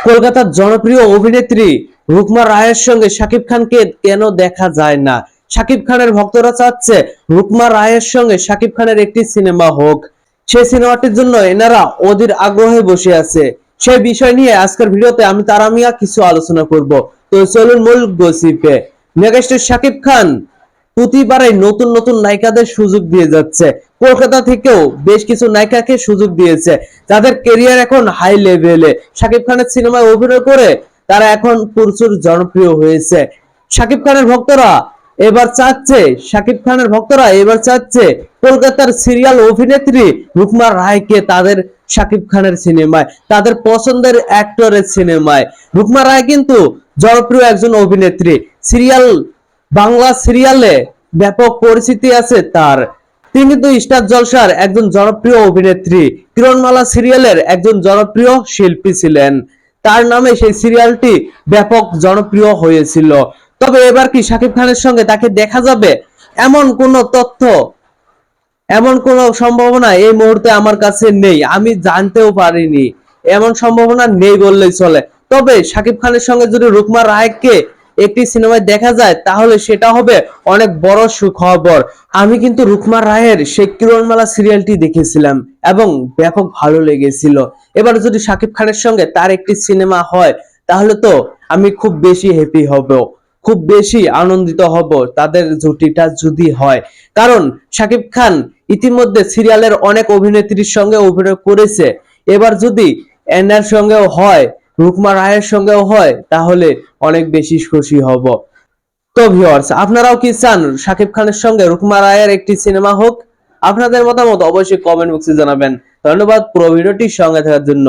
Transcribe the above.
কলকাতার জনপ্রিয় অভিনেত্রী রুকমা রায়ের সঙ্গে শাকিব খানকে কেন দেখা যায় না? শাকিব খানের ভক্তরা চাচ্ছে রুকমা রায়ের সঙ্গে শাকিব খানের একটি সিনেমা হোক। সেই সিনেমাটির জন্য এনারা অধীর আগ্রহে বসে আছে। সেই বিষয় নিয়ে আজকের ভিডিওতে আমি তারা মিয়া কিছু আলোচনা করব। তো চলুন মূল গসিপে। মেগাস্টার শাকিব খান প্রতিবারই নতুন নতুন নায়িকাদের সুযোগ দিয়ে যাচ্ছে। কলকাতা থেকেও বেশ কিছু নায়িকাকে সুযোগ দিয়েছে, যাদের কেরিয়ার এখন হাই লেভেলে। শাকিব খানের সিনেমায় অভিনয় করে তারা এখন প্রচুর জনপ্রিয় হয়েছে। শাকিব খানের ভক্তরা এবার চাচ্ছে কলকাতার সিরিয়াল অভিনেত্রী রুকমা রায়কে তাদের শাকিব খানের সিনেমায়, তাদের পছন্দের অ্যাক্টরের সিনেমায়। রুকমা রায় কিন্তু জনপ্রিয় একজন অভিনেত্রী। বাংলা সিরিয়ালে ব্যাপক পরিচিতি আছে তার। তিনি কিন্তু স্টার জলসার একজন জনপ্রিয় অভিনেত্রী, কিরণমালা সিরিয়ালের একজন জনপ্রিয় শিল্পী ছিলেন। তার নামে সেই সিরিয়ালটি ব্যাপক জনপ্রিয় হয়েছিল। তবে এবার কি শাকিব খানের সঙ্গে তাকে দেখা যাবে? এমন কোনো তথ্য, এমন কোনো সম্ভাবনা এই মুহূর্তে আমার কাছে নেই, আমি জানতেও পারিনি। এমন সম্ভাবনা নেই বললেই চলে। তবে শাকিব খানের সঙ্গে যদি রুকমা রায়কে একটি সিনেমায় দেখা যায়, তাহলে সেটা হবে অনেক বড় সুখবর। আমি কিন্তু রুকমা রায়ের সেই কিরণমালা সিরিয়ালটি দেখেছিলাম এবং ব্যাপক ভালো লেগেছিল। এবার যদি শাকিব খানের সঙ্গে তার একটি সিনেমা হয়, তাহলে তো আমি খুব বেশি হ্যাপি হব, খুব বেশি আনন্দিত হব তাদের জুটিটা যদি হয়। কারণ শাকিব খান ইতিমধ্যে সিরিয়ালের অনেক অভিনেত্রীর সঙ্গে অভিনয় করেছে। এবার যদি এনার সঙ্গেও হয়, রুকমা রায়ের সঙ্গেও হয়, তাহলে অনেক বেশি খুশি হব। তো ভিউয়ার্স, আপনারাও কি চান শাকিব খানের সঙ্গে রুকমা রায়ের একটি সিনেমা হোক? আপনাদের মতামত অবশ্যই কমেন্ট বক্সে জানাবেন। ধন্যবাদ পুরো ভিডিওটির সঙ্গে থাকার জন্য।